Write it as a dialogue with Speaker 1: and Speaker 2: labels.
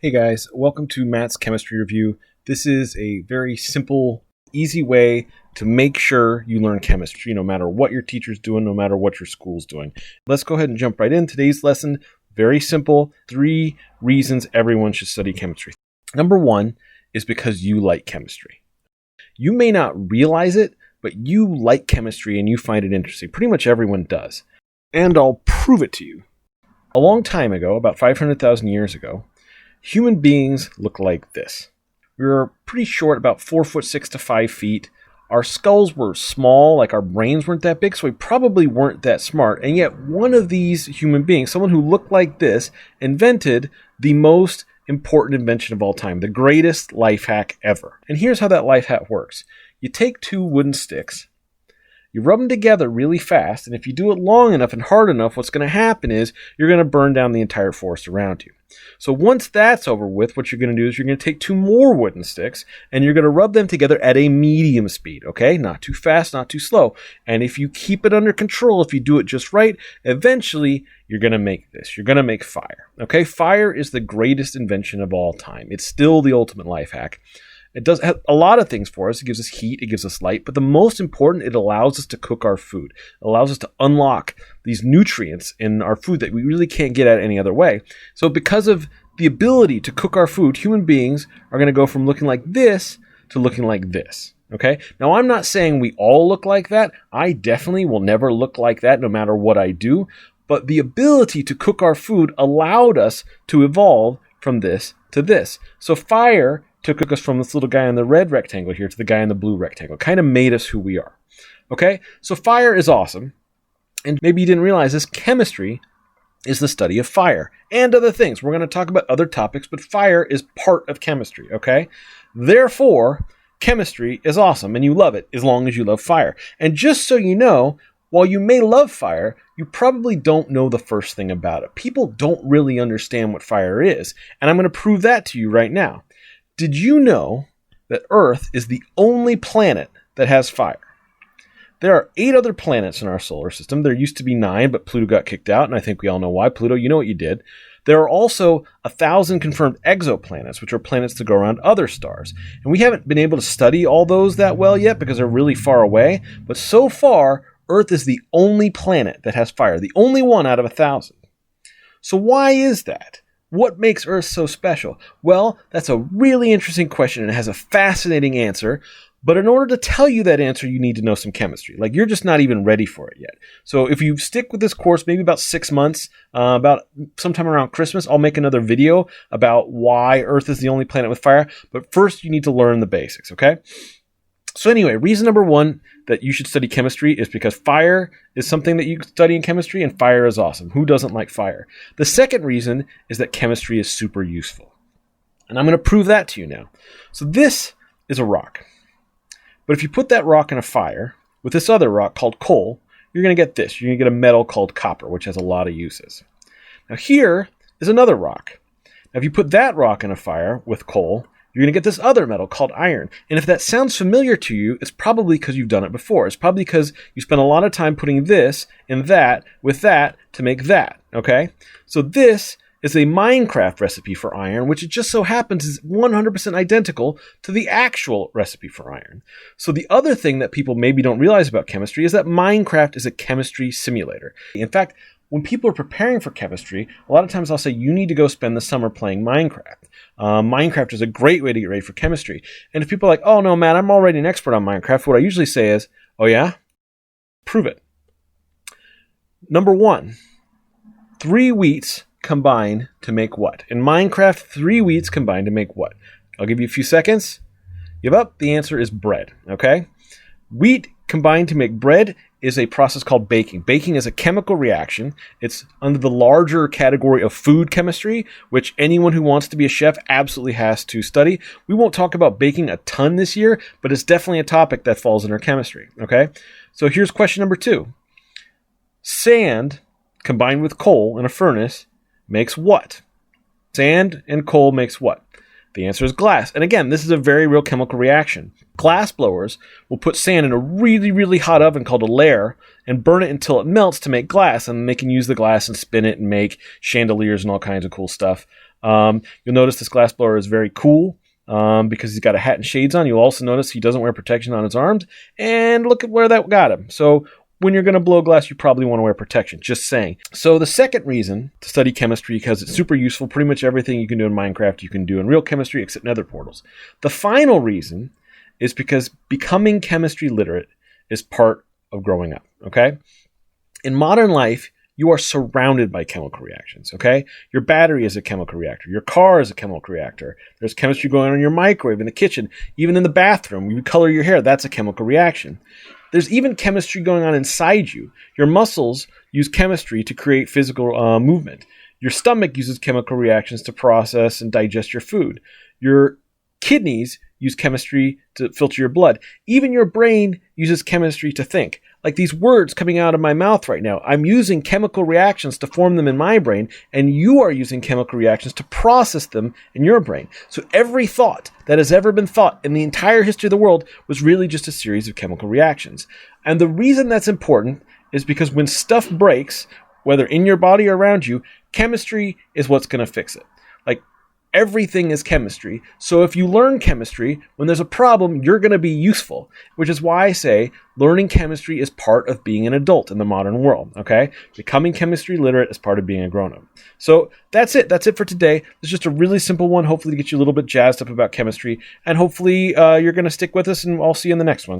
Speaker 1: Hey guys, welcome to Matt's Chemistry Review. This is a very simple, easy way to make sure you learn chemistry no matter what your teacher's doing, no matter what your school's doing. Let's go ahead and jump right in. Today's lesson, very simple, 3 reasons everyone should study chemistry. Number 1 is because you like chemistry. You may not realize it, but you like chemistry and you find it interesting. Pretty much everyone does. And I'll prove it to you. A long time ago, about 500,000 years ago, human beings look like this. We were pretty short, about 4'6" to 5 feet. Our skulls were small, like our brains weren't that big, so we probably weren't that smart. And yet one of these human beings, someone who looked like this, invented the most important invention of all time, the greatest life hack ever. And here's how that life hack works. You take 2 wooden sticks, you rub them together really fast, and if you do it long enough and hard enough, what's going to happen is you're going to burn down the entire forest around you. So once that's over with, what you're going to do is you're going to take 2 more wooden sticks and you're going to rub them together at a medium speed, okay? Not too fast, not too slow. And if you keep it under control, if you do it just right, eventually you're going to make this. You're going to make fire, okay? Fire is the greatest invention of all time. It's still the ultimate life hack. It does a lot of things for us. It gives us heat, it gives us light, but the most important, it allows us to cook our food. It allows us to unlock these nutrients in our food that we really can't get at any other way. So because of the ability to cook our food, human beings are going to go from looking like this to looking like this. Okay? Now, I'm not saying we all look like that. I definitely will never look like that no matter what I do. But the ability to cook our food allowed us to evolve from this to this. So fire took us from this little guy in the red rectangle here to the guy in the blue rectangle. Kind of made us who we are. Okay? So fire is awesome. And maybe you didn't realize this, chemistry is the study of fire and other things. We're going to talk about other topics, but fire is part of chemistry, okay? Therefore, chemistry is awesome and you love it as long as you love fire. And just so you know, while you may love fire, you probably don't know the first thing about it. People don't really understand what fire is, and I'm going to prove that to you right now. Did you know that Earth is the only planet that has fire? There are 8 other planets in our solar system. There used to be 9, but Pluto got kicked out, and I think we all know why. Pluto, you know what you did. There are also 1,000 confirmed exoplanets, which are planets that go around other stars. And we haven't been able to study all those that well yet because they're really far away. But so far, Earth is the only planet that has fire, the only one out of 1,000. So why is that? What makes Earth so special? Well, that's a really interesting question and it has a fascinating answer. But in order to tell you that answer, you need to know some chemistry. Like, you're just not even ready for it yet. So if you stick with this course, maybe about 6 months, about sometime around Christmas, I'll make another video about why Earth is the only planet with fire. But first, you need to learn the basics, okay? So anyway, reason number 1 that you should study chemistry is because fire is something that you study in chemistry, and fire is awesome. Who doesn't like fire? The second reason is that chemistry is super useful. And I'm going to prove that to you now. So this is a rock. But if you put that rock in a fire with this other rock called coal, you're going to get this. You're going to get a metal called copper, which has a lot of uses. Now here is another rock. Now if you put that rock in a fire with coal, you're going to get this other metal called iron. And if that sounds familiar to you, it's probably because you've done it before. It's probably because you spent a lot of time putting this and that with that to make that, okay? So this is a Minecraft recipe for iron, which it just so happens is 100% identical to the actual recipe for iron. So the other thing that people maybe don't realize about chemistry is that Minecraft is a chemistry simulator. In fact, when people are preparing for chemistry, a lot of times I'll say, you need to go spend the summer playing Minecraft. Minecraft is a great way to get ready for chemistry. And if people are like, oh no, Matt, I'm already an expert on Minecraft, what I usually say is, oh yeah? Prove it. Number 1, 3 wheats combine to make what? In Minecraft, 3 wheats combine to make what? I'll give you a few seconds. Give up. The answer is bread, okay? Wheat combined to make bread is a process called baking. Baking is a chemical reaction. It's under the larger category of food chemistry, which anyone who wants to be a chef absolutely has to study. We won't talk about baking a ton this year, but it's definitely a topic that falls under chemistry, okay? So here's question number 2. Sand combined with coal in a furnace makes what? Sand and coal makes what? The answer is glass. And again, this is a very real chemical reaction. Glass blowers will put sand in a really, really hot oven called a lair and burn it until it melts to make glass. And they can use the glass and spin it and make chandeliers and all kinds of cool stuff. You'll notice this glassblower is very cool because he's got a hat and shades on. You'll also notice he doesn't wear protection on his arms. And look at where that got him. So when you're going to blow glass, you probably want to wear protection. Just saying. So the second reason to study chemistry, because it's super useful, pretty much everything you can do in Minecraft, you can do in real chemistry except nether portals. The final reason is because becoming chemistry literate is part of growing up, okay? In modern life, you are surrounded by chemical reactions, okay? Your battery is a chemical reactor. Your car is a chemical reactor. There's chemistry going on in your microwave, in the kitchen, even in the bathroom. You color your hair, that's a chemical reaction. There's even chemistry going on inside you. Your muscles use chemistry to create physical movement. Your stomach uses chemical reactions to process and digest your food. Your kidneys use chemistry to filter your blood. Even your brain uses chemistry to think. Like these words coming out of my mouth right now, I'm using chemical reactions to form them in my brain, and you are using chemical reactions to process them in your brain. So every thought that has ever been thought in the entire history of the world was really just a series of chemical reactions. And the reason that's important is because when stuff breaks, whether in your body or around you, chemistry is what's going to fix it. Like, everything is chemistry. So if you learn chemistry, when there's a problem, you're going to be useful, which is why I say learning chemistry is part of being an adult in the modern world, okay? Becoming chemistry literate is part of being a grown-up. So that's it. That's it for today. It's just a really simple one, hopefully to get you a little bit jazzed up about chemistry, and hopefully you're going to stick with us, and I'll see you in the next one.